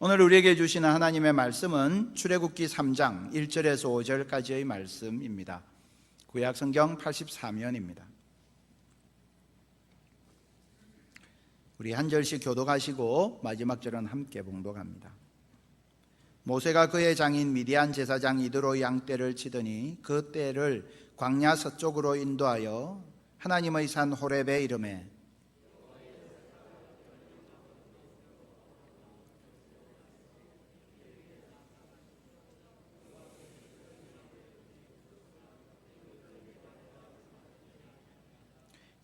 오늘 우리에게 주시는 하나님의 말씀은 출애굽기 3장 1절에서 5절까지의 말씀입니다. 구약성경 84면입니다. 우리 한 절씩 교독하시고 마지막 절은 함께 봉독합니다. 모세가 그의 장인 미디안 제사장 이드로 양떼를 치더니 그 떼를 광야 서쪽으로 인도하여 하나님의 산 호렙에 이르매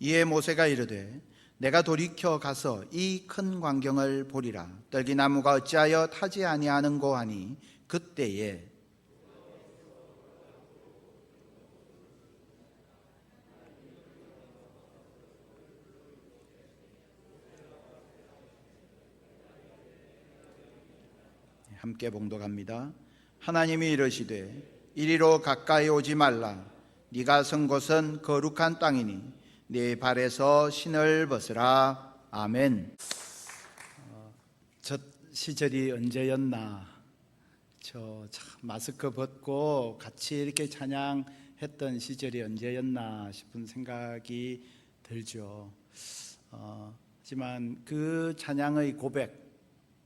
이에 모세가 이르되 내가 돌이켜 가서 이 큰 광경을 보리라. 떨기나무가 어찌하여 타지 아니하는고 하니 그때에 함께 봉독합니다. 하나님이 이르시되 이리로 가까이 오지 말라. 네가 선 곳은 거룩한 땅이니 네 발에서 신을 벗으라. 아멘. 저 시절이 언제였나? 저 참 마스크 벗고 같이 이렇게 찬양했던 시절이 언제였나 싶은 생각이 들죠. 하지만 그 찬양의 고백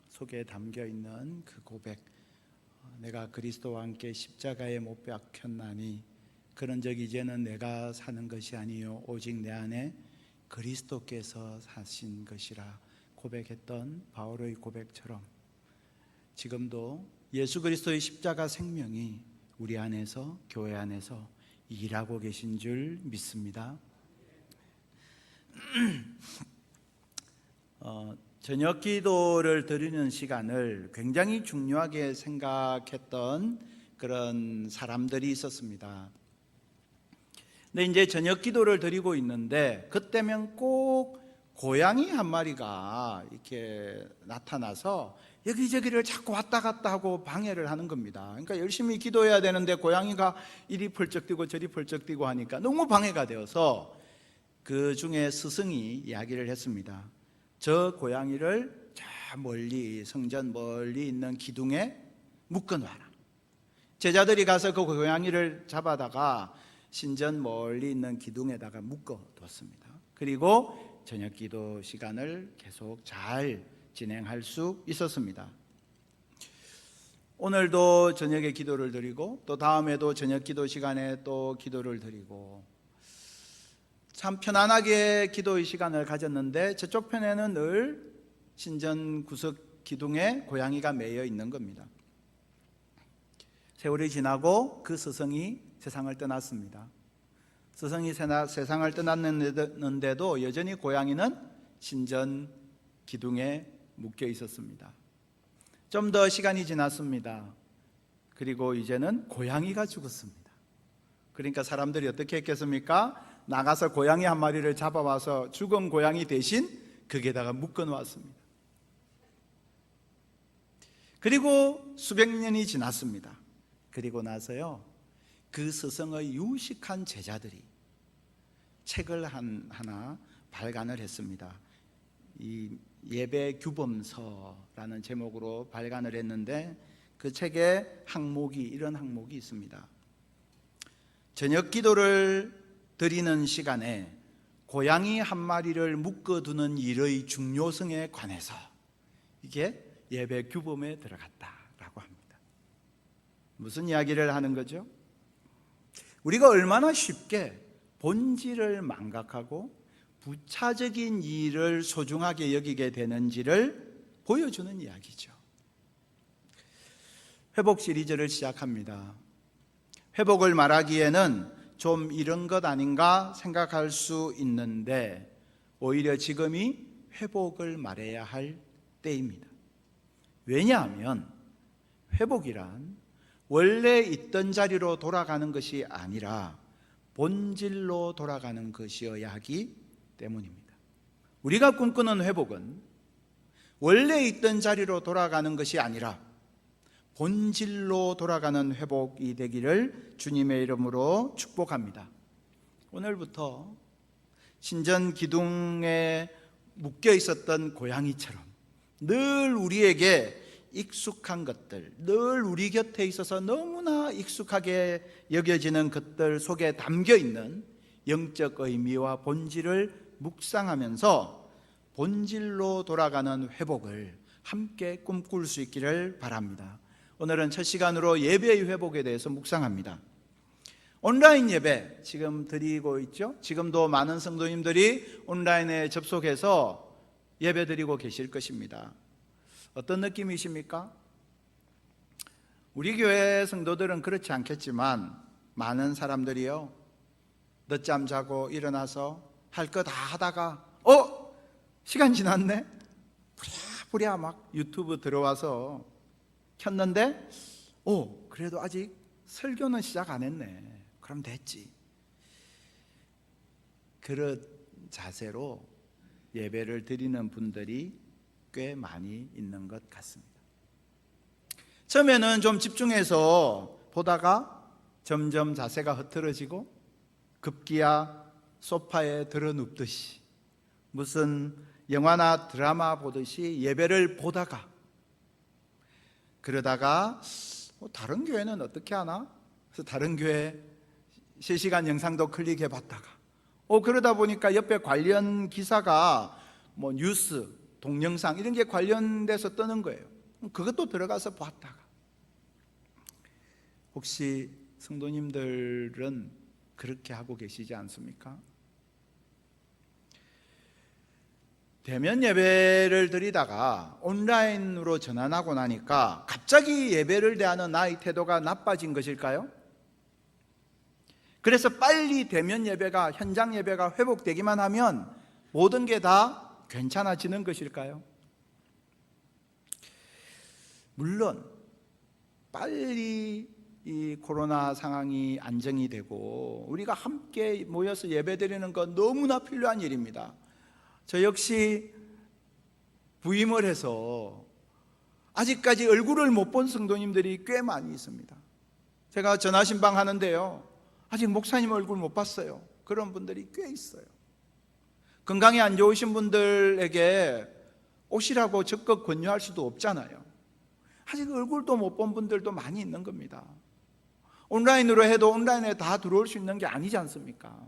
속에 담겨 있는 그 고백, 내가 그리스도와 함께 십자가에 못 박혔나니 그런 적 이제는 내가 사는 것이 아니요 오직 내 안에 그리스도께서 사신 것이라 고백했던 바울의 고백처럼 지금도 예수 그리스도의 십자가 생명이 우리 안에서, 교회 안에서 일하고 계신 줄 믿습니다. 저녁 기도를 드리는 시간을 굉장히 중요하게 생각했던 그런 사람들이 있었습니다. 근데 이제 저녁 기도를 드리고 있는데 그때면 꼭 고양이 한 마리가 이렇게 나타나서 여기저기를 자꾸 왔다 갔다 하고 방해를 하는 겁니다. 그러니까 열심히 기도해야 되는데 고양이가 이리 펄쩍 뛰고 저리 펄쩍 뛰고 하니까 너무 방해가 되어서 그 중에 스승이 이야기를 했습니다. 저 고양이를 저 멀리 성전 멀리 있는 기둥에 묶어놔라. 제자들이 가서 그 고양이를 잡아다가 신전 멀리 있는 기둥에다가 묶어뒀습니다. 그리고 저녁 기도 시간을 계속 잘 진행할 수 있었습니다. 오늘도 저녁에 기도를 드리고 또 다음에도 저녁 기도 시간에 또 기도를 드리고 참 편안하게 기도의 시간을 가졌는데 저쪽 편에는 늘 신전 구석 기둥에 고양이가 매여 있는 겁니다. 세월이 지나고 그 스승이 세상을 떠났습니다. 스승이 세상을 떠났는데도 여전히 고양이는 신전 기둥에 묶여 있었습니다. 좀 더 시간이 지났습니다. 그리고 이제는 고양이가 죽었습니다. 그러니까 사람들이 어떻게 했겠습니까? 나가서 고양이 한 마리를 잡아와서 죽은 고양이 대신 거기에다가 묶어 놓았습니다. 그리고 수백 년이 지났습니다. 그리고 나서요, 그 스승의 유식한 제자들이 책을 하나 발간을 했습니다. 이 예배 규범서라는 제목으로 발간을 했는데 그 책에 이런 항목이 있습니다. 저녁 기도를 드리는 시간에 고양이 한 마리를 묶어두는 일의 중요성에 관해서 이게 예배 규범에 들어갔다라고 합니다. 무슨 이야기를 하는 거죠? 우리가 얼마나 쉽게 본질을 망각하고 부차적인 일을 소중하게 여기게 되는지를 보여주는 이야기죠. 회복 시리즈를 시작합니다. 회복을 말하기에는 좀 이런 것 아닌가 생각할 수 있는데 오히려 지금이 회복을 말해야 할 때입니다. 왜냐하면 회복이란 원래 있던 자리로 돌아가는 것이 아니라 본질로 돌아가는 것이어야 하기 때문입니다. 우리가 꿈꾸는 회복은 원래 있던 자리로 돌아가는 것이 아니라 본질로 돌아가는 회복이 되기를 주님의 이름으로 축복합니다. 오늘부터 신전 기둥에 묶여 있었던 고양이처럼 늘 우리에게 익숙한 것들, 늘 우리 곁에 있어서 너무나 익숙하게 여겨지는 것들 속에 담겨 있는 영적 의미와 본질을 묵상하면서 본질로 돌아가는 회복을 함께 꿈꿀 수 있기를 바랍니다. 오늘은 첫 시간으로 예배의 회복에 대해서 묵상합니다. 온라인 예배 지금 드리고 있죠? 지금도 많은 성도님들이 온라인에 접속해서 예배 드리고 계실 것입니다. 어떤 느낌이십니까? 우리 교회 성도들은 그렇지 않겠지만 많은 사람들이요, 늦잠 자고 일어나서 할 거 다 하다가 시간 지났네? 부랴부랴 막 유튜브 들어와서 켰는데 그래도 아직 설교는 시작 안 했네. 그럼 됐지. 그런 자세로 예배를 드리는 분들이 꽤 많이 있는 것 같습니다. 처음에는 좀 집중해서 보다가 점점 자세가 흐트러지고 급기야 소파에 들어눕듯이 무슨 영화나 드라마 보듯이 예배를 보다가 그러다가 다른 교회는 어떻게 하나? 그래서 다른 교회 실시간 영상도 클릭해 봤다가 그러다 보니까 옆에 관련 기사가 뭐 뉴스, 동영상 이런 게 관련돼서 뜨는 거예요. 그것도 들어가서 봤다가 혹시 성도님들은 그렇게 하고 계시지 않습니까? 대면 예배를 드리다가 온라인으로 전환하고 나니까 갑자기 예배를 대하는 나의 태도가 나빠진 것일까요? 그래서 빨리 대면 예배가, 현장 예배가 회복되기만 하면 모든 게 다 괜찮아지는 것일까요? 물론 빨리 이 코로나 상황이 안정이 되고 우리가 함께 모여서 예배드리는 건 너무나 필요한 일입니다. 저 역시 부임을 해서 아직까지 얼굴을 못 본 성도님들이 꽤 많이 있습니다. 제가 전화신방 하는데요, 아직 목사님 얼굴 못 봤어요. 그런 분들이 꽤 있어요. 건강이 안 좋으신 분들에게 오시라고 적극 권유할 수도 없잖아요. 아직 얼굴도 못 본 분들도 많이 있는 겁니다. 온라인으로 해도 온라인에 다 들어올 수 있는 게 아니지 않습니까?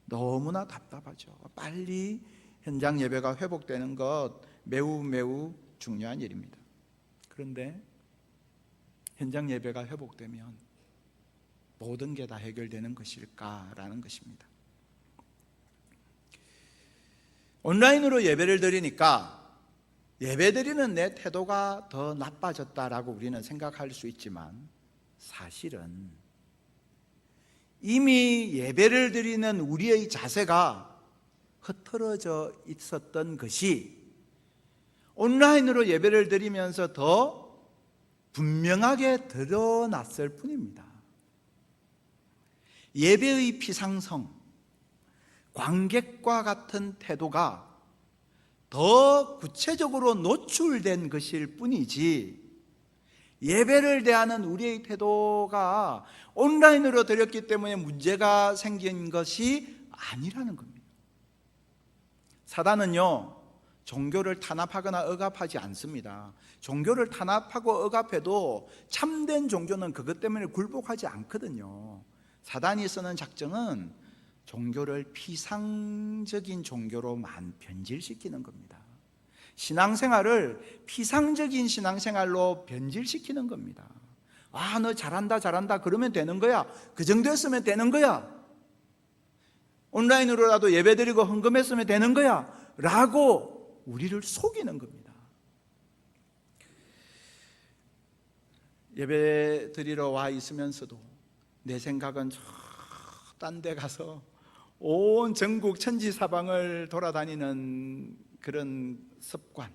너무나 답답하죠. 빨리 현장 예배가 회복되는 것 매우 중요한 일입니다. 그런데 현장 예배가 회복되면 모든 게 다 해결되는 것일까라는 것입니다. 온라인으로 예배를 드리니까 예배드리는 내 태도가 더 나빠졌다라고 우리는 생각할 수 있지만 사실은 이미 예배를 드리는 우리의 자세가 흐트러져 있었던 것이 온라인으로 예배를 드리면서 더 분명하게 드러났을 뿐입니다. 예배의 피상성, 관객과 같은 태도가 더 구체적으로 노출된 것일 뿐이지 예배를 대하는 우리의 태도가 온라인으로 드렸기 때문에 문제가 생긴 것이 아니라는 겁니다. 사단은요, 종교를 탄압하거나 억압하지 않습니다. 종교를 탄압하고 억압해도 참된 종교는 그것 때문에 굴복하지 않거든요. 사단이 쓰는 작정은 종교를 피상적인 종교로만 변질시키는 겁니다. 신앙생활을 피상적인 신앙생활로 변질시키는 겁니다. 너 잘한다 그러면 되는 거야. 그 정도였으면 되는 거야. 온라인으로라도 예배드리고 헌금했으면 되는 거야 라고 우리를 속이는 겁니다. 예배 드리러 와 있으면서도 내 생각은 딴 데 가서 온 전국 천지사방을 돌아다니는 그런 습관,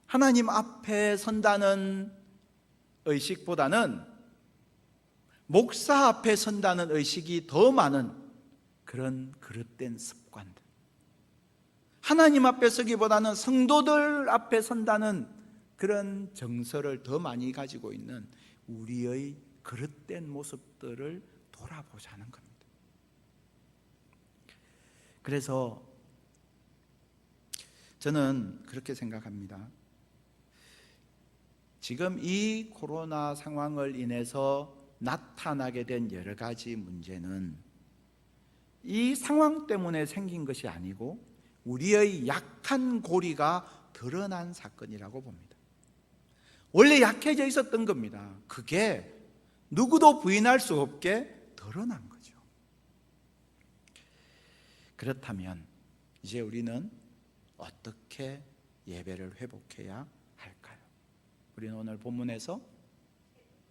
하나님 앞에 선다는 의식보다는 목사 앞에 선다는 의식이 더 많은 그런 그릇된 습관들, 하나님 앞에 서기보다는 성도들 앞에 선다는 그런 정서를 더 많이 가지고 있는 우리의 그릇된 모습들을 돌아보자는 겁니다. 저는 그렇게 생각합니다. 지금 이 코로나 상황을 인해서 나타나게 된 여러 가지 문제는 이 상황 때문에 생긴 것이 아니고 우리의 약한 고리가 드러난 사건이라고 봅니다. 원래 약해져 있었던 겁니다. 그게 누구도 부인할 수 없게 드러난 거죠. 그렇다면 이제 우리는 어떻게 예배를 회복해야 할까요? 우리는 오늘 본문에서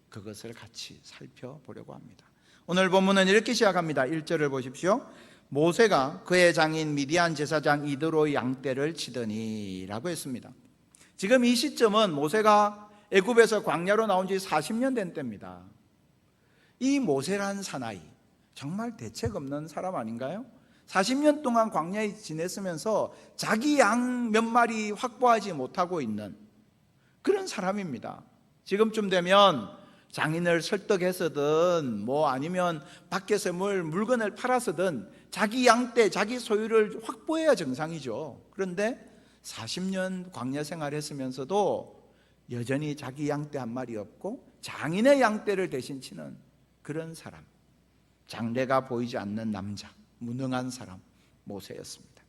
그것을 같이 살펴보려고 합니다. 오늘 본문은 이렇게 시작합니다. 1절을 보십시오. 모세가 그의 장인 미디안 제사장 이드로의 양떼를 치더니 라고 했습니다. 지금 이 시점은 모세가 애굽에서 광야로 나온 지 40년 된 때입니다. 이 모세란 사나이 정말 대책 없는 사람 아닌가요? 40년 동안 광야에 지냈으면서 자기 양 몇 마리 확보하지 못하고 있는 그런 사람입니다. 지금쯤 되면 장인을 설득해서든 아니면 밖에서 물건을 팔아서든 자기 양떼, 자기 소유를 확보해야 정상이죠. 그런데 40년 광야 생활했으면서도 여전히 자기 양떼 한 마리 없고 장인의 양떼를 대신 치는 그런 사람, 장래가 보이지 않는 남자, 무능한 사람 모세였습니다.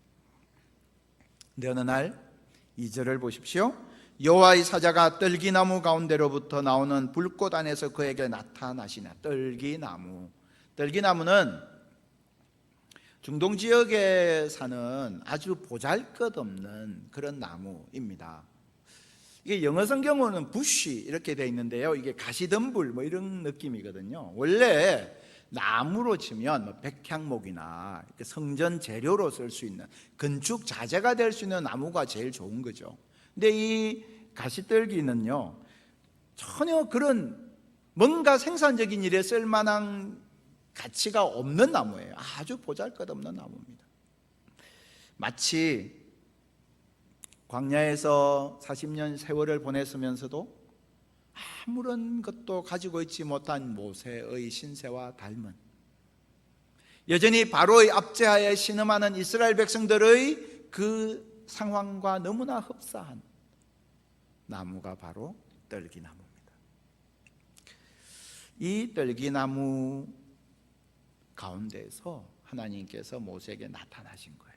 근데 어느 날 2절을 보십시오. 여호와의 사자가 떨기나무 가운데로부터 나오는 불꽃 안에서 그에게 나타나시나. 떨기나무는 중동 지역에 사는 아주 보잘것없는 그런 나무입니다. 이게 영어 성경으로는 부쉬 이렇게 되어 있는데요, 이게 가시덤불 이런 느낌이거든요. 원래 나무로 치면 백향목이나 성전 재료로 쓸 수 있는 건축 자재가 될 수 있는 나무가 제일 좋은 거죠. 근데 이 가시떨기는요, 전혀 그런 뭔가 생산적인 일에 쓸만한 가치가 없는 나무예요. 아주 보잘것없는 나무입니다. 마치 광야에서 40년 세월을 보냈으면서도 아무런 것도 가지고 있지 못한 모세의 신세와 닮은, 여전히 바로의 압제하에 신음하는 이스라엘 백성들의 그 상황과 너무나 흡사한 나무가 바로 떨기나무입니다. 이 떨기나무 가운데에서 하나님께서 모세에게 나타나신 거예요.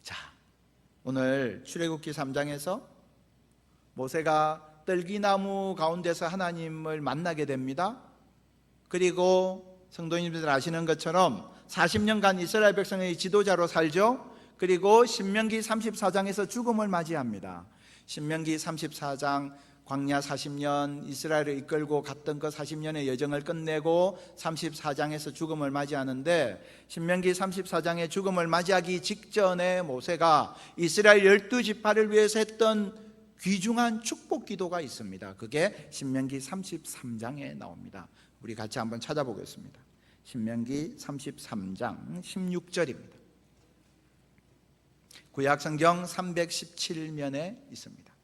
자, 오늘 출애굽기 3장에서 모세가 떨기나무 가운데서 하나님을 만나게 됩니다. 그리고 성도님들 아시는 것처럼 40년간 이스라엘 백성의 지도자로 살죠. 그리고 신명기 34장에서 죽음을 맞이합니다. 신명기 34장 광야 40년 이스라엘을 이끌고 갔던 그 40년의 여정을 끝내고 34장에서 죽음을 맞이하는데, 신명기 34장의 죽음을 맞이하기 직전에 모세가 이스라엘 12지파를 위해서 했던 귀중한 축복 기도가 있습니다. 그게 신명기 33장에 나옵니다. 우리 같이 한번 찾아보겠습니다. 신명기 33장 16절입니다. 구약성경 317면에 있습니다.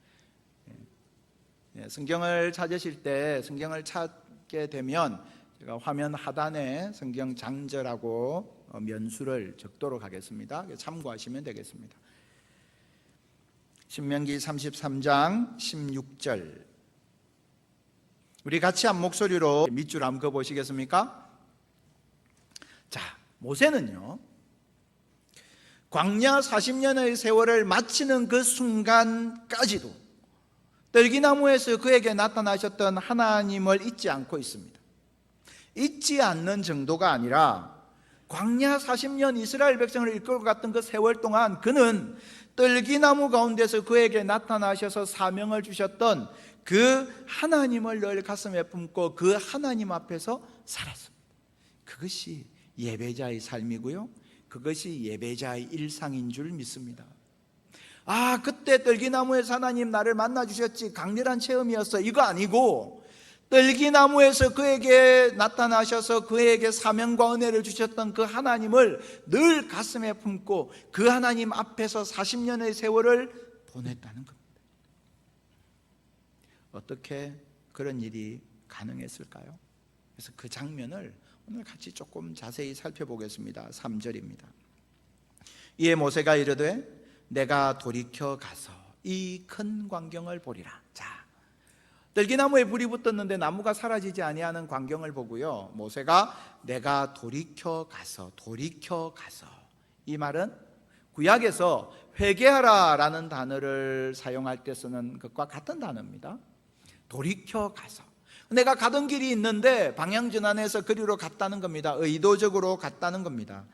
성경을 찾으실 때, 성경을 찾게 되면 제가 화면 하단에 성경 장절하고 면수를 적도록 하겠습니다. 참고하시면 되겠습니다. 신명기 33장 16절, 우리 같이 한 목소리로 밑줄 한번 그어보시겠습니까? 자, 모세는요, 광야 40년의 세월을 마치는 그 순간까지도 떨기나무에서 그에게 나타나셨던 하나님을 잊지 않고 있습니다. 잊지 않는 정도가 아니라 광야 40년 이스라엘 백성을 이끌고 갔던 그 세월 동안 그는 떨기나무 가운데서 그에게 나타나셔서 사명을 주셨던 그 하나님을 늘 가슴에 품고 그 하나님 앞에서 살았습니다. 그것이 예배자의 삶이고요, 그것이 예배자의 일상인 줄 믿습니다. 아, 그때 떨기나무에서 하나님 나를 만나주셨지, 강렬한 체험이었어, 이거 아니고 떨기나무에서 그에게 나타나셔서 그에게 사명과 은혜를 주셨던 그 하나님을 늘 가슴에 품고 그 하나님 앞에서 40년의 세월을 보냈다는 겁니다. 어떻게 그런 일이 가능했을까요? 그래서 그 장면을 오늘 같이 조금 자세히 살펴보겠습니다. 3절입니다. 이에 모세가 이르되 내가 돌이켜 가서 이 큰 광경을 보리라. 자, 들기나무에 불이 붙었는데 나무가 사라지지 아니하는 광경을 보고요, 모세가 내가 돌이켜 가서 이 말은 구약에서 회개하라 라는 단어를 사용할 때 쓰는 것과 같은 단어입니다. 돌이켜 가서 내가 가던 길이 있는데 방향 전환해서 그리로 갔다는 겁니다. 의도적으로 갔다는 겁니다.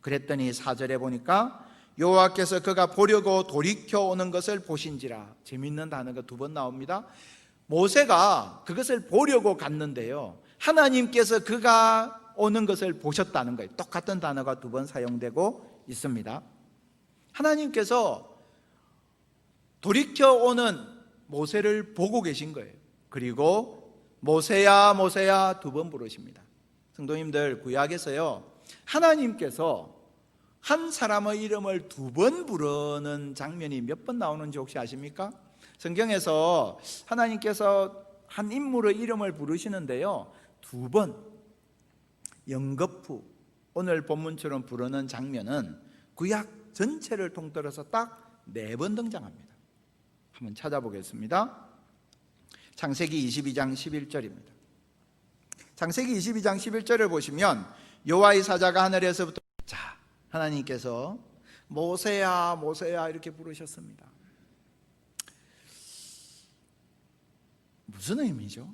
그랬더니 4절에 보니까 여호와께서 그가 보려고 돌이켜 오는 것을 보신지라. 재미있는 단어가 2번 나옵니다. 모세가 그것을 보려고 갔는데요, 하나님께서 그가 오는 것을 보셨다는 거예요. 똑같은 단어가 2번 사용되고 있습니다. 하나님께서 돌이켜 오는 모세를 보고 계신 거예요. 그리고 모세야 모세야 2번 부르십니다. 성도님들, 구약에서요, 하나님께서 한 사람의 이름을 2번 부르는 장면이 몇 번 나오는지 혹시 아십니까? 성경에서 하나님께서 한 인물의 이름을 부르시는데요, 2번 영거푸, 오늘 본문처럼 부르는 장면은 구약 전체를 통틀어서 딱 4번 등장합니다. 한번 찾아보겠습니다. 창세기 22장 11절입니다. 창세기 22장 11절을 보시면 여호와의 사자가 하늘에서부터, 자, 하나님께서 모세야 모세야 이렇게 부르셨습니다. 무슨 의미죠?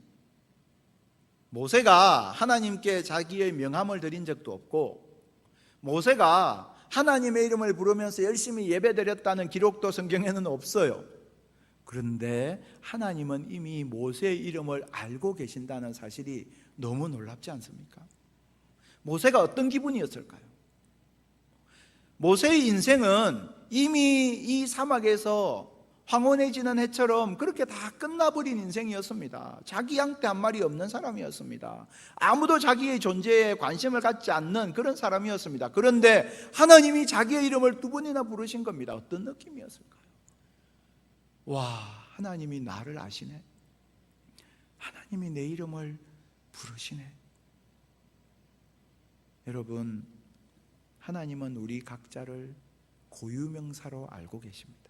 모세가 하나님께 자기의 명함을 드린 적도 없고, 모세가 하나님의 이름을 부르면서 열심히 예배드렸다는 기록도 성경에는 없어요. 그런데 하나님은 이미 모세의 이름을 알고 계신다는 사실이 너무 놀랍지 않습니까? 모세가 어떤 기분이었을까요? 모세의 인생은 이미 이 사막에서 황혼해지는 해처럼 그렇게 다 끝나버린 인생이었습니다. 자기 양떼 한 마리 없는 사람이었습니다. 아무도 자기의 존재에 관심을 갖지 않는 그런 사람이었습니다. 그런데 하나님이 자기의 이름을 2번이나 부르신 겁니다. 어떤 느낌이었을까요? 와, 하나님이 나를 아시네. 하나님이 내 이름을 부르시네. 여러분, 하나님은 우리 각자를 고유명사로 알고 계십니다.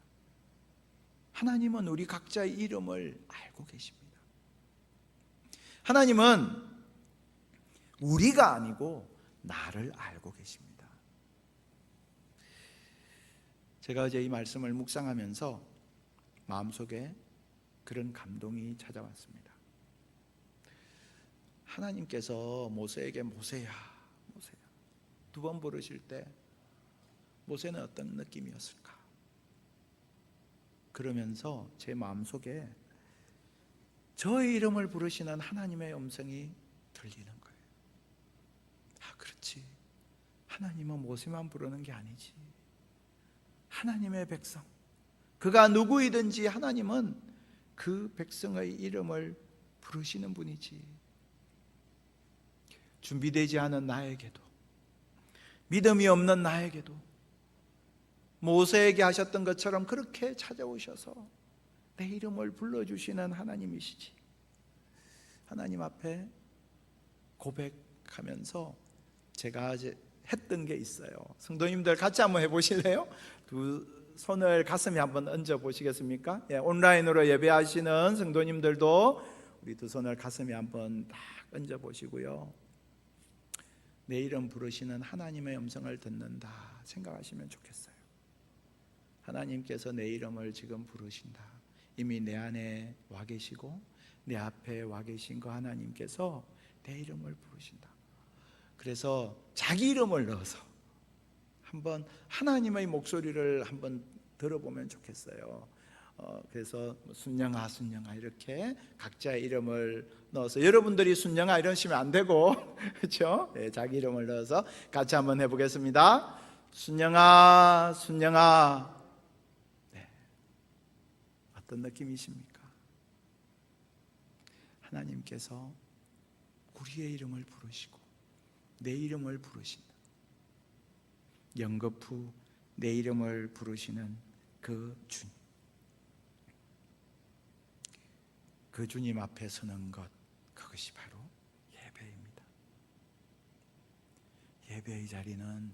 하나님은 우리 각자의 이름을 알고 계십니다. 하나님은 우리가 아니고 나를 알고 계십니다. 제가 어제 이 말씀을 묵상하면서 마음속에 그런 감동이 찾아왔습니다. 하나님께서 모세에게 모세야 모세야 2번 부르실 때 모세는 어떤 느낌이었을까? 그러면서 제 마음속에 저의 이름을 부르시는 하나님의 음성이 들리는 거예요. 아, 그렇지. 하나님은 모세만 부르는 게 아니지. 하나님의 백성, 그가 누구이든지 하나님은 그 백성의 이름을 부르시는 분이지. 준비되지 않은 나에게도, 믿음이 없는 나에게도 모세에게 하셨던 것처럼 그렇게 찾아오셔서 내 이름을 불러주시는 하나님이시지. 하나님 앞에 고백하면서 제가 했던 게 있어요. 성도님들 같이 한번 해보실래요? 2 손을 가슴에 한번 얹어 보시겠습니까? 예, 온라인으로 예배하시는 성도님들도 우리 2 손을 가슴에 한번 딱 얹어 보시고요, 내 이름 부르시는 하나님의 음성을 듣는다 생각하시면 좋겠어요. 하나님께서 내 이름을 지금 부르신다. 이미 내 안에 와 계시고 내 앞에 와 계신 그 하나님께서 내 이름을 부르신다. 그래서 자기 이름을 넣어서 한번 하나님의 목소리를 한번 들어보면 좋겠어요. 그래서 순영아 순영아 이렇게 각자의 이름을 넣어서, 여러분들이 순영아 이러시면 안 되고 그렇죠? 네, 자기 이름을 넣어서 같이 한번 해보겠습니다. 순영아 순영아. 네, 어떤 느낌이십니까? 하나님께서 우리의 이름을 부르시고 내 이름을 부르신다. 영거푸 내 이름을 부르시는 그 주님, 그 주님 앞에 서는 것, 그것이 바로 예배입니다. 예배의 자리는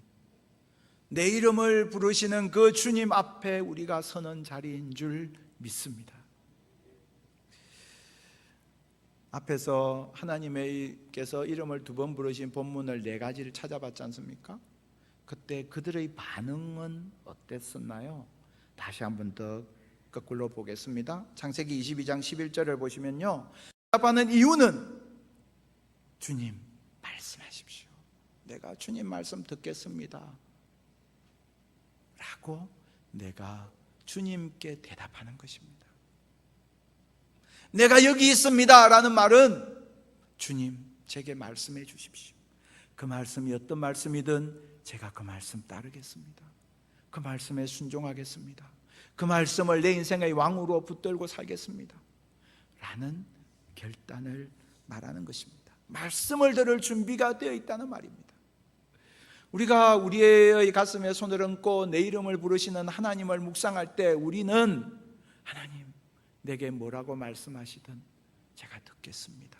내 이름을 부르시는 그 주님 앞에 우리가 서는 자리인 줄 믿습니다. 앞에서 하나님께서 이름을 2번 부르신 본문을 4가지를 찾아봤지 않습니까? 그때 그들의 반응은 어땠었나요? 다시 한 번 더 거꾸로 보겠습니다. 창세기 22장 11절을 보시면요, 대답하는 이유는 주님 말씀하십시오. 내가 주님 말씀 듣겠습니다 라고 내가 주님께 대답하는 것입니다. 내가 여기 있습니다 라는 말은 주님 제게 말씀해 주십시오. 그 말씀이 어떤 말씀이든 제가 그 말씀 따르겠습니다. 그 말씀에 순종하겠습니다. 그 말씀을 내 인생의 왕으로 붙들고 살겠습니다 라는 결단을 말하는 것입니다. 말씀을 들을 준비가 되어 있다는 말입니다. 우리가 우리의 가슴에 손을 얹고 내 이름을 부르시는 하나님을 묵상할 때 우리는 하나님 내게 뭐라고 말씀하시든 제가 듣겠습니다.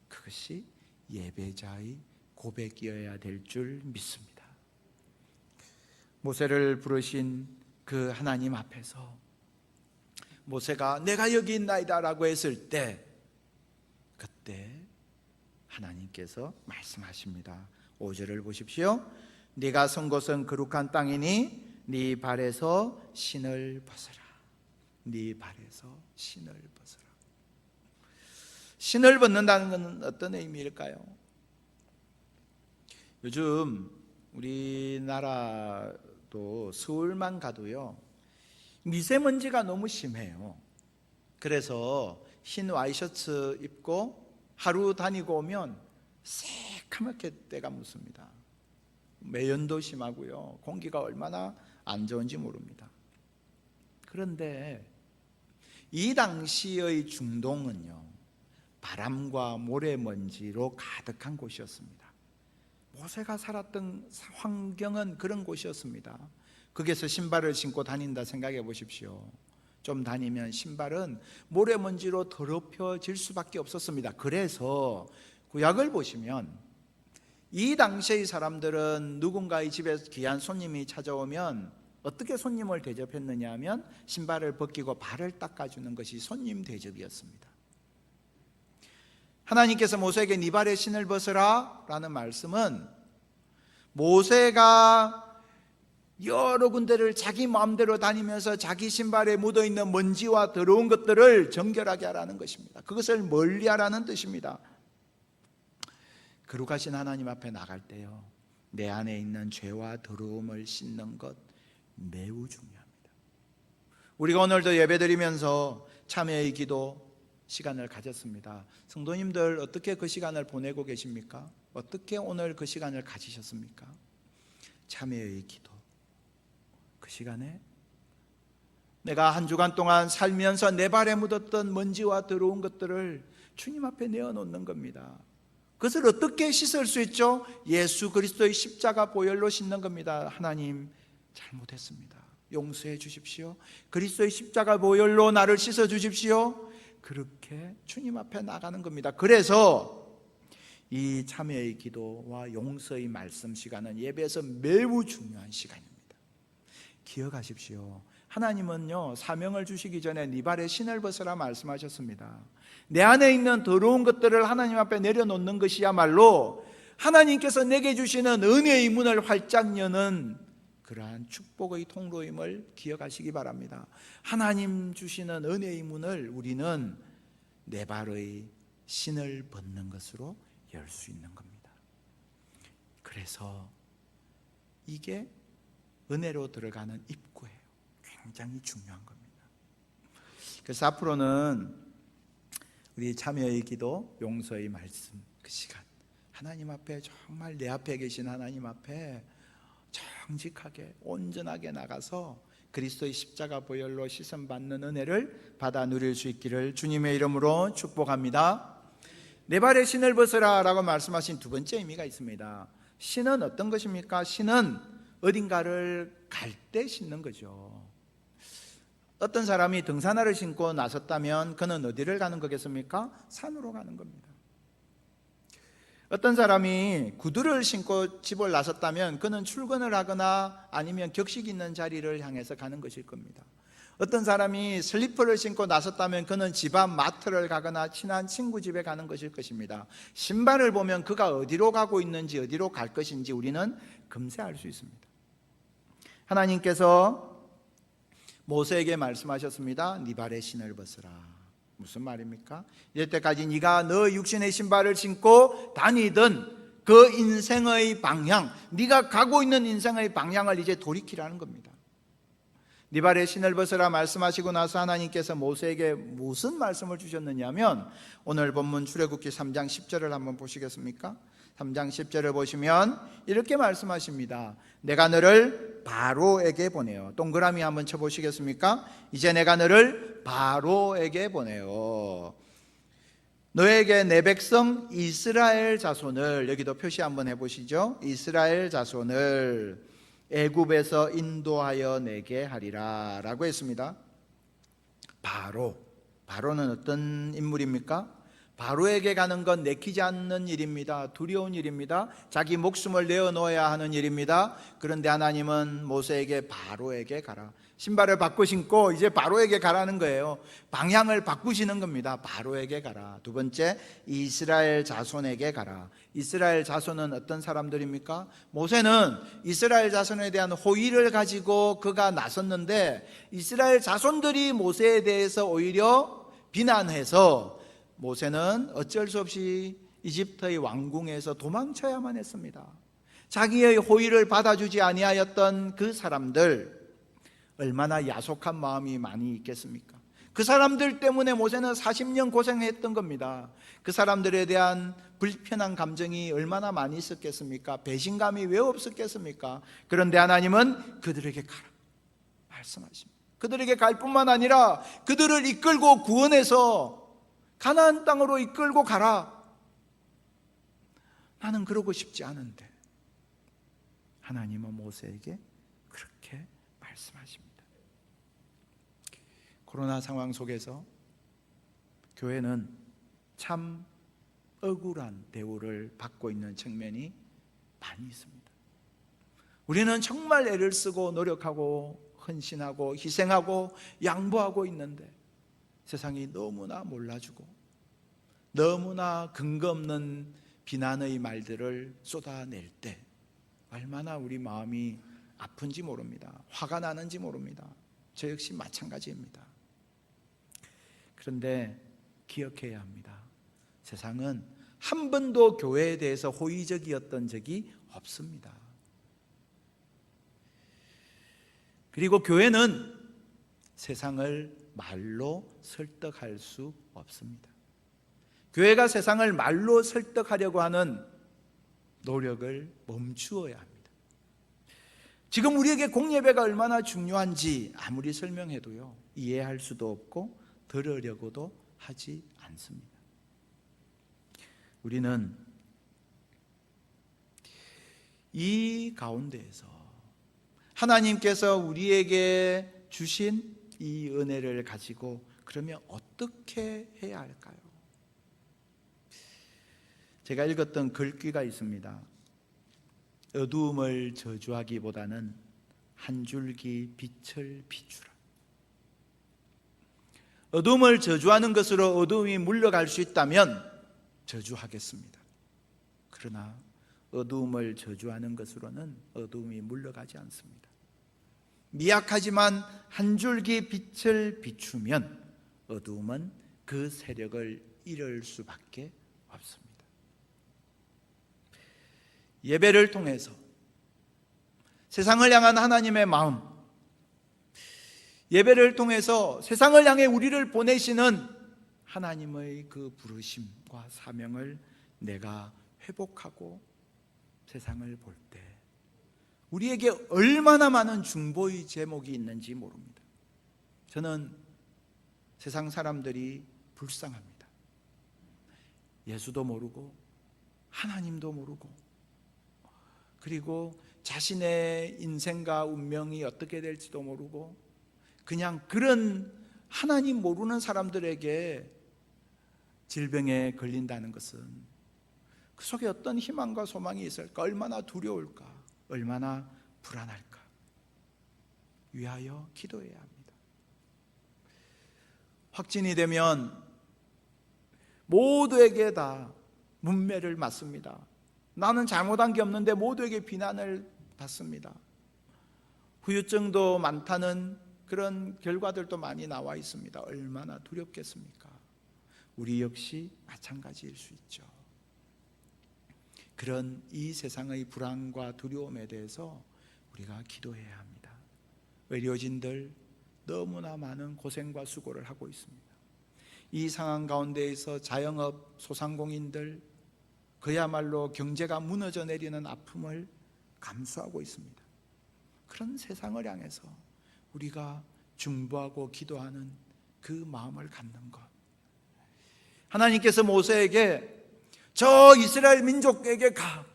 그것이 예배자의 고백이어야 될 줄 믿습니다. 모세를 부르신 그 하나님 앞에서 모세가 내가 여기 있나이다 라고 했을 때 그때 하나님께서 말씀하십니다. 5절을 보십시오. 네가 선 곳은 거룩한 땅이니 네 발에서 신을 벗어라. 네 발에서 신을 벗어라. 신을 벗는다는 것은 어떤 의미일까요? 요즘 우리나라도 서울만 가도요 미세먼지가 너무 심해요. 그래서 흰 와이셔츠 입고 하루 다니고 오면 새카맣게 때가 묻습니다. 매연도 심하고요 공기가 얼마나 안 좋은지 모릅니다. 그런데 이 당시의 중동은요 바람과 모래먼지로 가득한 곳이었습니다. 모세가 살았던 환경은 그런 곳이었습니다. 거기서 신발을 신고 다닌다 생각해 보십시오. 좀 다니면 신발은 모래먼지로 더럽혀질 수밖에 없었습니다. 그래서 구약을 보시면 이 당시의 사람들은 누군가의 집에 귀한 손님이 찾아오면 어떻게 손님을 대접했느냐 하면 신발을 벗기고 발을 닦아주는 것이 손님 대접이었습니다. 하나님께서 모세에게 네 발에 신을 벗으라 라는 말씀은 모세가 여러 군데를 자기 마음대로 다니면서 자기 신발에 묻어있는 먼지와 더러운 것들을 정결하게 하라는 것입니다. 그것을 멀리하라는 뜻입니다. 거룩하신 하나님 앞에 나갈 때요 내 안에 있는 죄와 더러움을 씻는 것 매우 중요합니다. 우리가 오늘도 예배드리면서 참여의 기도 시간을 가졌습니다. 성도님들 어떻게 그 시간을 보내고 계십니까? 어떻게 오늘 그 시간을 가지셨습니까? 참여의 기도 그 시간에 내가 한 주간 동안 살면서 내 발에 묻었던 먼지와 더러운 것들을 주님 앞에 내어놓는 겁니다. 그것을 어떻게 씻을 수 있죠? 예수 그리스도의 십자가 보혈로 씻는 겁니다. 하나님 잘못했습니다. 용서해 주십시오. 그리스도의 십자가 보혈로 나를 씻어 주십시오. 그렇게 주님 앞에 나가는 겁니다. 그래서 이 참여의 기도와 용서의 말씀 시간은 예배에서 매우 중요한 시간입니다. 기억하십시오. 하나님은요 사명을 주시기 전에 네 발에 신을 벗으라 말씀하셨습니다. 내 안에 있는 더러운 것들을 하나님 앞에 내려놓는 것이야말로 하나님께서 내게 주시는 은혜의 문을 활짝 여는 그러한 축복의 통로임을 기억하시기 바랍니다. 하나님 주시는 은혜의 문을 우리는 내 발의 신을 벗는 것으로 열 수 있는 겁니다. 그래서 이게 은혜로 들어가는 입구예요. 굉장히 중요한 겁니다. 그래서 앞으로는 우리 참여의 기도, 용서의 말씀 그 시간 하나님 앞에 정말 내 앞에 계신 하나님 앞에 정직하게 온전하게 나가서 그리스도의 십자가 보혈로 씻음받는 은혜를 받아 누릴 수 있기를 주님의 이름으로 축복합니다. 내 발에 신을 벗으라 라고 말씀하신 두 번째 의미가 있습니다. 신은 어떤 것입니까? 신은 어딘가를 갈 때 신는 거죠. 어떤 사람이 등산화를 신고 나섰다면 그는 어디를 가는 거겠습니까? 산으로 가는 겁니다. 어떤 사람이 구두를 신고 집을 나섰다면 그는 출근을 하거나 아니면 격식 있는 자리를 향해서 가는 것일 겁니다. 어떤 사람이 슬리퍼를 신고 나섰다면 그는 집 앞 마트를 가거나 친한 친구 집에 가는 것일 것입니다. 신발을 보면 그가 어디로 가고 있는지, 어디로 갈 것인지 우리는 금세 알 수 있습니다. 하나님께서 모세에게 말씀하셨습니다. 네 발에 신을 벗으라. 무슨 말입니까? 이때까지 네가 너 육신의 신발을 신고 다니던 그 인생의 방향, 네가 가고 있는 인생의 방향을 이제 돌이키라는 겁니다. 네 발에 신을 벗으라 말씀하시고 나서 하나님께서 모세에게 무슨 말씀을 주셨느냐면, 오늘 본문 출애굽기 3장 10절을 한번 보시겠습니까? 3장 10절을 보시면 이렇게 말씀하십니다. 내가 너를 바로에게 보내요. 동그라미 한번 쳐보시겠습니까? 이제 내가 너를 바로에게 보내요. 너에게 내 백성 이스라엘 자손을, 여기도 표시 한번 해보시죠. 이스라엘 자손을 애굽에서 인도하여 내게 하리라 라고 했습니다. 바로는 어떤 인물입니까? 바로에게 가는 건 내키지 않는 일입니다. 두려운 일입니다. 자기 목숨을 내어놓아야 하는 일입니다. 그런데 하나님은 모세에게 바로에게 가라, 신발을 바꿔 신고 이제 바로에게 가라는 거예요. 방향을 바꾸시는 겁니다. 바로에게 가라. 두 번째, 이스라엘 자손에게 가라. 이스라엘 자손은 어떤 사람들입니까? 모세는 이스라엘 자손에 대한 호의를 가지고 그가 나섰는데 이스라엘 자손들이 모세에 대해서 오히려 비난해서 모세는 어쩔 수 없이 이집트의 왕궁에서 도망쳐야만 했습니다. 자기의 호의를 받아주지 아니하였던 그 사람들, 얼마나 야속한 마음이 많이 있겠습니까? 그 사람들 때문에 모세는 40년 고생했던 겁니다. 그 사람들에 대한 불편한 감정이 얼마나 많이 있었겠습니까? 배신감이 왜 없었겠습니까? 그런데 하나님은 그들에게 가라 말씀하십니다. 그들에게 갈 뿐만 아니라 그들을 이끌고 구원해서 가나안 땅으로 이끌고 가라. 나는 그러고 싶지 않은데 하나님은 모세에게 그렇게 말씀하십니다. 코로나 상황 속에서 교회는 참 억울한 대우를 받고 있는 측면이 많이 있습니다. 우리는 정말 애를 쓰고 노력하고 헌신하고 희생하고 양보하고 있는데 세상이 너무나 몰라주고 너무나 근거 없는 비난의 말들을 쏟아낼 때 얼마나 우리 마음이 아픈지 모릅니다. 화가 나는지 모릅니다. 저 역시 마찬가지입니다. 그런데 기억해야 합니다. 세상은 한 번도 교회에 대해서 호의적이었던 적이 없습니다. 그리고 교회는 세상을 말로 설득할 수 없습니다. 교회가 세상을 말로 설득하려고 하는 노력을 멈추어야 합니다. 지금 우리에게 공예배가 얼마나 중요한지 아무리 설명해도요, 이해할 수도 없고 들으려고도 하지 않습니다. 우리는 이 가운데에서 하나님께서 우리에게 주신 이 은혜를 가지고 그러면 어떻게 해야 할까요? 제가 읽었던 글귀가 있습니다. 어두움을 저주하기보다는 한 줄기 빛을 비추라. 어두움을 저주하는 것으로 어두움이 물러갈 수 있다면 저주하겠습니다. 그러나 어두움을 저주하는 것으로는 어두움이 물러가지 않습니다. 미약하지만 한 줄기 빛을 비추면 어두움은 그 세력을 잃을 수밖에 없습니다. 예배를 통해서 세상을 향한 하나님의 마음, 예배를 통해서 세상을 향해 우리를 보내시는 하나님의 그 부르심과 사명을 내가 회복하고 세상을 볼 때 우리에게 얼마나 많은 중보의 제목이 있는지 모릅니다. 저는 세상 사람들이 불쌍합니다. 예수도 모르고 하나님도 모르고 그리고 자신의 인생과 운명이 어떻게 될지도 모르고 그냥 그런 하나님 모르는 사람들에게 질병에 걸린다는 것은 그 속에 어떤 희망과 소망이 있을까? 얼마나 두려울까? 얼마나 불안할까? 위하여 기도해야 합니다. 확진이 되면 모두에게 다 문매를 맞습니다. 나는 잘못한 게 없는데 모두에게 비난을 받습니다. 후유증도 많다는 그런 결과들도 많이 나와 있습니다. 얼마나 두렵겠습니까? 우리 역시 마찬가지일 수 있죠. 그런 이 세상의 불안과 두려움에 대해서 우리가 기도해야 합니다. 의료진들 너무나 많은 고생과 수고를 하고 있습니다. 이 상황 가운데에서 자영업 소상공인들 그야말로 경제가 무너져 내리는 아픔을 감수하고 있습니다. 그런 세상을 향해서 우리가 중보하고 기도하는 그 마음을 갖는 것. 하나님께서 모세에게 저 이스라엘 민족에게 가,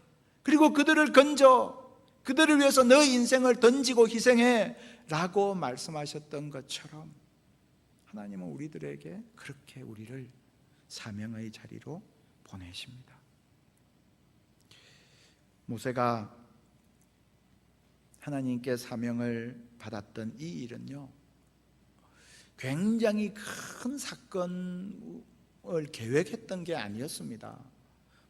그리고 그들을 건져, 그들을 위해서 너 인생을 던지고 희생해 라고 말씀하셨던 것처럼 하나님은 우리들에게 그렇게 우리를 사명의 자리로 보내십니다. 모세가 하나님께 사명을 받았던 이 일은요, 굉장히 큰 사건을 계획했던 게 아니었습니다.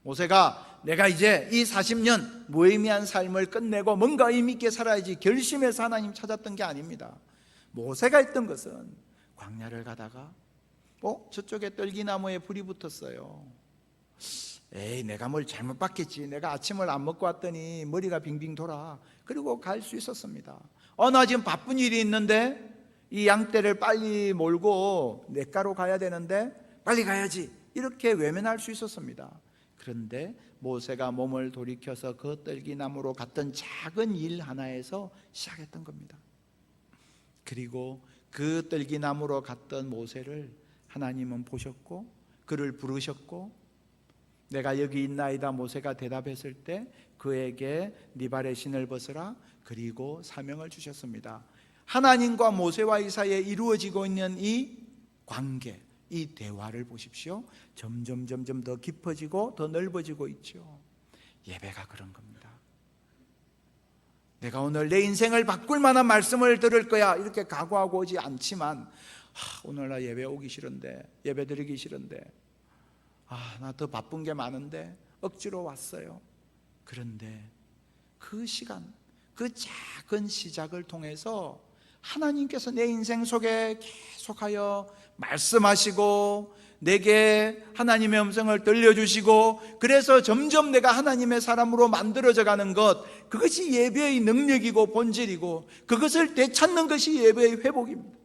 모세가 내가 이제 이 40년 무의미한 삶을 끝내고 뭔가 의미 있게 살아야지 결심해서 하나님 찾았던 게 아닙니다. 모세가 했던 것은 광야를 가다가 저쪽에 떨기나무에 불이 붙었어요. 에이, 내가 뭘 잘못 봤겠지. 내가 아침을 안 먹고 왔더니 머리가 빙빙 돌아. 그리고 갈 수 있었습니다. 나 지금 바쁜 일이 있는데 이 양떼를 빨리 몰고 냇가로 가야 되는데 빨리 가야지. 이렇게 외면할 수 있었습니다. 그런데 모세가 몸을 돌이켜서 그 떨기나무로 갔던 작은 일 하나에서 시작했던 겁니다. 그리고 그 떨기나무로 갔던 모세를 하나님은 보셨고 그를 부르셨고, 내가 여기 있나이다 모세가 대답했을 때 그에게 네 발의 신을 벗으라, 그리고 사명을 주셨습니다. 하나님과 모세와 사이에 이루어지고 있는 이 관계, 이 대화를 보십시오. 점점 더 깊어지고 더 넓어지고 있죠. 예배가 그런 겁니다. 내가 오늘 내 인생을 바꿀 만한 말씀을 들을 거야 이렇게 각오하고 오지 않지만, 오늘 나 예배 오기 싫은데, 예배 드리기 싫은데, 나 더 바쁜 게 많은데 억지로 왔어요. 그런데 그 시간, 그 작은 시작을 통해서 하나님께서 내 인생 속에 계속하여 말씀하시고 내게 하나님의 음성을 들려주시고, 그래서 점점 내가 하나님의 사람으로 만들어져 가는 것, 그것이 예배의 능력이고 본질이고, 그것을 되찾는 것이 예배의 회복입니다.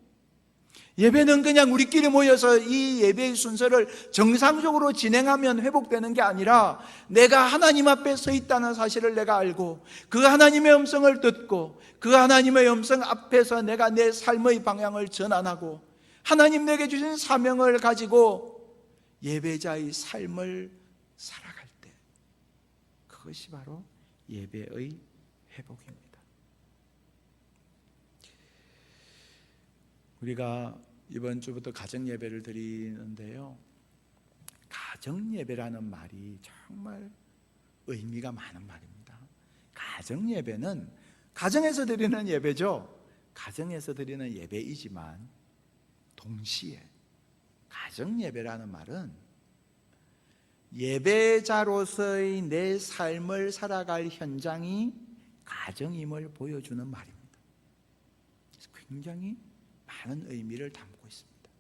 예배는 그냥 우리끼리 모여서 이 예배의 순서를 정상적으로 진행하면 회복되는 게 아니라, 내가 하나님 앞에 서 있다는 사실을 내가 알고 그 하나님의 음성을 듣고 그 하나님의 음성 앞에서 내가 내 삶의 방향을 전환하고 하나님 내게 주신 사명을 가지고 예배자의 삶을 살아갈 때, 그것이 바로 예배의 회복입니다. 우리가 이번 주부터 가정 예배를 드리는데요, 가정 예배라는 말이 정말 의미가 많은 말입니다. 가정 예배는 가정에서 드리는 예배죠. 가정에서 드리는 예배이지만 동시에 가정 예배라는 말은 예배자로서의 내 삶을 살아갈 현장이 가정임을 보여주는 말입니다. 그래서 굉장히 많은 의미를 담고 있습니다.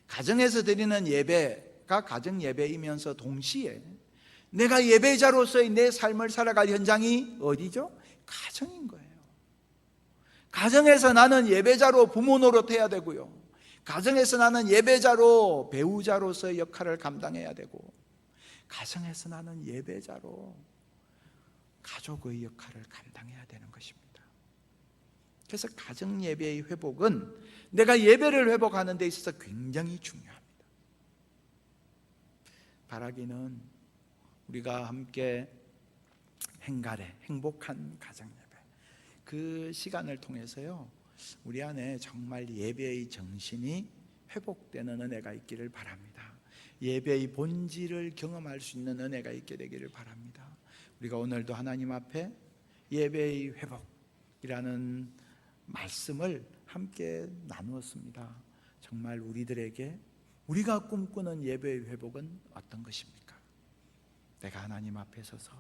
가정에서 드리는 예배가 가정 예배이면서 동시에 내가 예배자로서의 내 삶을 살아갈 현장이 어디죠? 가정인 거예요. 가정에서 나는 예배자로 부모 노릇해야 되고요, 가정에서 나는 예배자로 배우자로서의 역할을 감당해야 되고, 가정에서 나는 예배자로 가족의 역할을 감당해야 되는 것입니다. 그래서 가정 예배의 회복은 내가 예배를 회복하는 데 있어서 굉장히 중요합니다. 바라기는 우리가 함께 행가래, 행복한 가정 예배, 그 시간을 통해서요, 우리 안에 정말 예배의 정신이 회복되는 은혜가 있기를 바랍니다. 예배의 본질을 경험할 수 있는 은혜가 있게 되기를 바랍니다. 우리가 오늘도 하나님 앞에 예배의 회복이라는 말씀을 함께 나누었습니다. 정말 우리들에게 우리가 꿈꾸는 예배의 회복은 어떤 것입니까? 내가 하나님 앞에 서서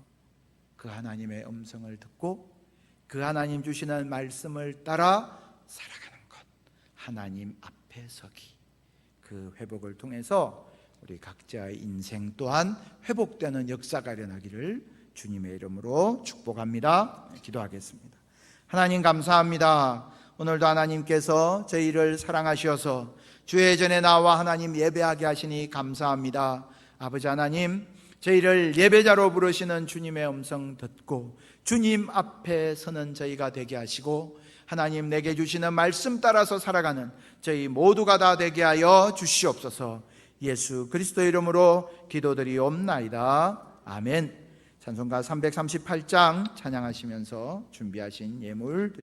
그 하나님의 음성을 듣고 그 하나님 주시는 말씀을 따라 살아가는 것, 하나님 앞에 서기. 그 회복을 통해서 우리 각자의 인생 또한 회복되는 역사가 일어나기를 주님의 이름으로 축복합니다. 기도하겠습니다. 하나님 감사합니다. 오늘도 하나님께서 저희를 사랑하셔서 주의 전에 나와 하나님 예배하게 하시니 감사합니다. 아버지 하나님, 저희를 예배자로 부르시는 주님의 음성 듣고 주님 앞에 서는 저희가 되게 하시고 하나님 내게 주시는 말씀 따라서 살아가는 저희 모두가 다 되게 하여 주시옵소서. 예수 그리스도의 이름으로 기도드리옵나이다. 아멘. 찬송가 338장 찬양하시면서 준비하신 예물